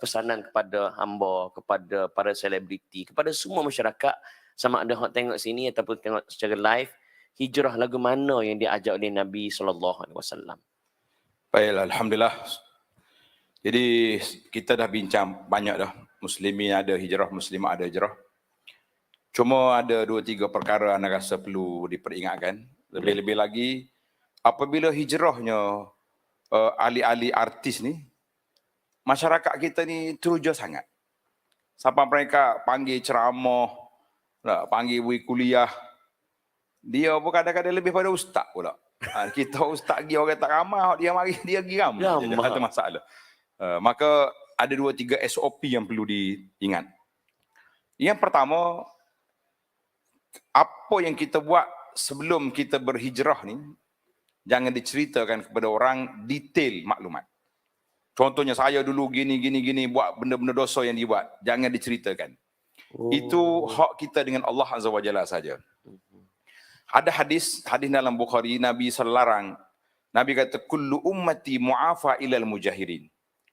pesanan kepada hamba, kepada para selebriti, kepada semua masyarakat, sama ada hok tengok sini ataupun tengok secara live, hijrah lagu mana yang diajak oleh Nabi SAW? Baik, alhamdulillah. Jadi kita dah bincang banyak dah. Muslimin ada hijrah, muslimah ada hijrah. Cuma ada 2-3 perkara anda rasa perlu diperingatkan. Lebih-lebih lagi, apabila hijrahnya ahli-ahli artis ni, masyarakat kita ni teruja sangat. Sampai mereka panggil ceramah, panggil bui kuliah. Dia pun kadang-kadang lebih pada ustaz pula. Kita ustaz pergi orang tak ramai, dia mari dia pergi ramai. Ada masalah. Maka ada 2-3 SOP yang perlu diingat. Yang pertama, apa yang kita buat sebelum kita berhijrah ni, jangan diceritakan kepada orang detail maklumat. Contohnya saya dulu gini buat benda-benda dosa yang dibuat, jangan diceritakan. Itu hak kita dengan Allah Azza wa Jalla saja. Ada hadis dalam Bukhari, Nabi selarang. Nabi kata, kullu ummati mu'afa ilal mujahirin.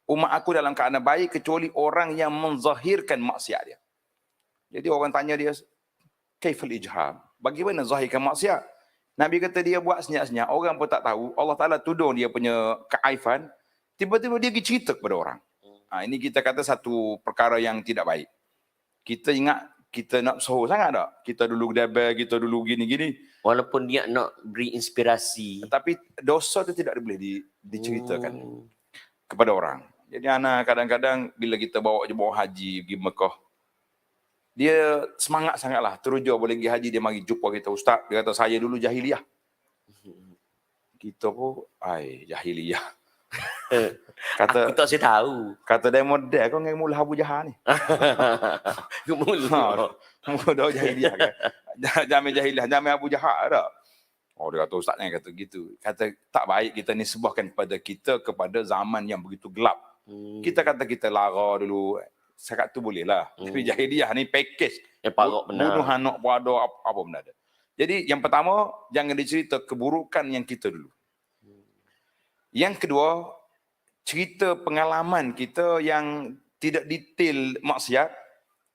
Umat aku dalam keadaan baik kecuali orang yang menzahirkan maksiat dia. Jadi orang tanya dia, kaifal ijhar? Bagaimana zahirkan maksiat? Nabi kata dia buat senyap-senyap, orang pun tak tahu. Allah Ta'ala tudung dia punya keaifan. Tiba-tiba dia pergi cerita kepada orang. Ini kita kata satu perkara yang tidak baik. Kita ingat kita nak sahur sangat tak? Kita dulu debel, kita dulu gini-gini. Walaupun dia nak beri inspirasi. Tapi dosa itu tidak boleh diceritakan kepada orang. Jadi anak kadang-kadang bila kita bawa haji pergi Mekah, dia semangat sangatlah, teruja boleh pergi haji, dia mari jumpa kita, ustaz, dia kata saya dulu jahiliah. Kita pun, jahiliah. Aku tak saya tahu. Kata dia model kau dengan mula Abu Jahal ni. Mula jahiliah kan. Jamin jahiliah, jamin Abu Jahal tak. Dia kata ustaz yang kata gitu. Kata tak baik kita nisbahkan kepada zaman yang begitu gelap. Kita kata kita lara dulu. Sekat tu boleh lah. Tapi jahiliah ni package. Bunuh anak pun ada, apa benda ada. Jadi yang pertama, jangan dicerita keburukan yang kita dulu. Yang kedua, cerita pengalaman kita yang tidak detail maksiat,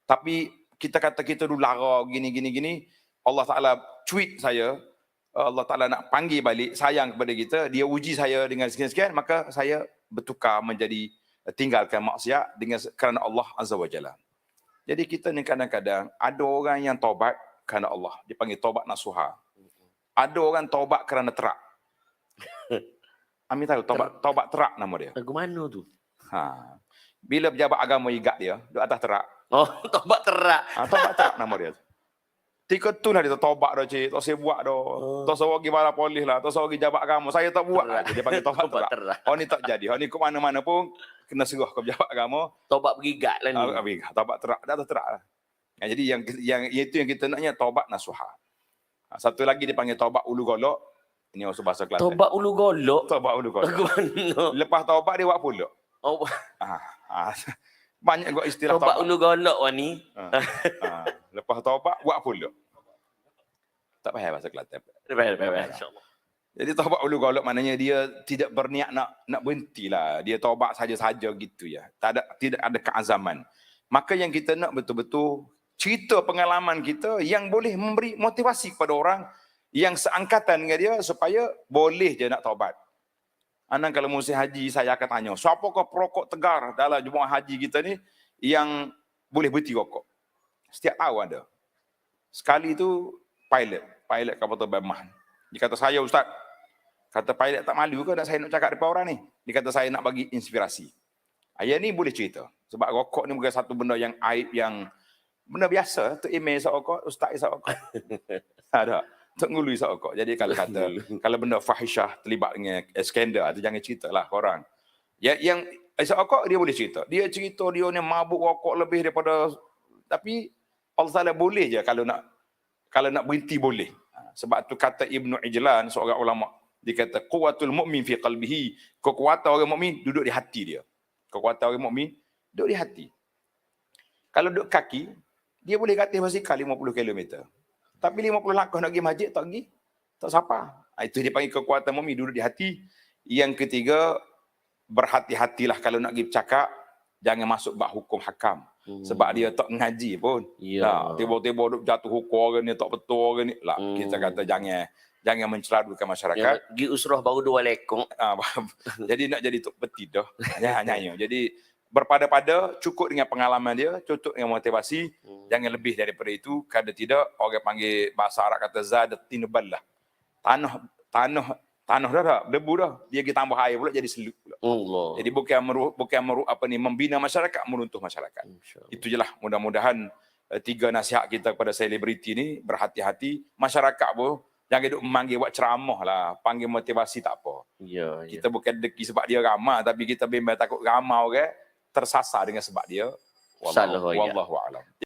tapi kita kata kita dulu lara gini. Allah Ta'ala tweet saya, Allah Ta'ala nak panggil balik, sayang kepada kita, dia uji saya dengan sekian-sekian, maka saya bertukar menjadi tinggalkan maksiat kerana Allah Azza wa Jalla. Jadi kita ni kadang-kadang ada orang yang taubat kerana Allah, dipanggil taubat nasuha. Ada orang taubat kerana terak. Amin tahu taubat terak nama dia. Lagu mana tu? Bila pejabat agama igat dia di atas terak. Taubat terak. Taubat terak nama dia. Tika tu lah dia taubat dah cik, tak saya buat dah. Tak saya pergi bala polis lah, tak saya pergi jabat agama, saya tak buat lah. Dia panggil taubat terak. Ni tak jadi. Ni ke mana-mana pun kena serah ke pejabat agama. Taubat berigat lah ni. Taubat terak, dah terak lah. Jadi yang itu yang kita naknya taubat nasuha. Satu lagi dipanggil taubat ulu golok. Ini also bahasa Kelantan. Taubat ulu golok. Taubat ulu golok. Lepas taubat dia buat pulak. Banyak gua istilah taubat ulu golok ni. Lepas taubat buat pulak. Tak payah bahasa Kelantan. Insya-Allah. Jadi taubat ulu golok maknanya dia tidak berniat nak berhentilah. Dia taubat saja-saja gitu ya. Tidak ada keazaman. Maka yang kita nak betul-betul cerita pengalaman kita yang boleh memberi motivasi kepada orang yang seangkatan dengan dia supaya boleh je nak taubat. Anak kalau musim haji saya akan tanya, siapakah perokok tegar dalam jemaah haji kita ni yang boleh berhenti rokok? Setiap tahun ada. Sekali tu pilot kapal terbang Mah. Dia kata saya ustaz, kata pilot tak malu ke nak saya nak cakap depan orang ni? Dia kata saya nak bagi inspirasi. Ayah ni boleh cerita. Sebab rokok ni bukan satu benda yang aib, yang benda biasa. Tu email isap rokok, ustaz isap rokok. Ada. Tak ngulu isap rokok. Jadi kalau kata, kalau benda fahisyah terlibat dengan skandal, tu jangan ceritalah korang. Yang isap rokok dia boleh cerita. Dia cerita dia ni mabuk rokok lebih daripada, tapi Allah Ta'ala boleh je kalau nak berhenti boleh. Sebab tu kata Ibnu Ijlan, seorang ulama, dia kata quwwatul mu'min fi qalbihi, kekuatan orang mukmin duduk di hati dia. Kekuatan orang mukmin duduk di hati. Kalau duduk kaki, dia boleh kata basikal 50 km. Tapi 50 langkah nak pergi masjid tak pergi, tak sapa. Itu dia panggil kekuatan mukmin duduk di hati. Yang ketiga, berhati-hatilah kalau nak pergi bercakap, jangan masuk bab hukum hakam. Sebab dia tak ngaji pun. Ya. Nah, tiba-tiba duk jatuh hukum orang ni tak betul orang ni. Lah, kita kata jangan mencelarukan masyarakat. Yang gi usrah baru 2 lekong. Jadi nak jadi tok peti dah. Hanya. Jadi berpada-pada, cukup dengan pengalaman dia, cukup dengan motivasi, jangan lebih daripada itu. Kada tidak, orang panggil bahasa Arab kata zadatin ballah. Tanah dah, debu dah. Dia pergi tambah air pula jadi selut pula. Allah. Jadi bukan membina masyarakat, meruntuh masyarakat. Itu je lah. Mudah-mudahan 3 nasihat kita kepada selebriti ni, berhati-hati. Masyarakat pun jangan duk memanggil buat ceramah lah. Panggil motivasi tak apa. Ya. Kita bukan deki sebab dia ramah, tapi kita bimbang takut ramah orang tersasar dengan sebab dia. Salah, ya. Wallahu a'lam.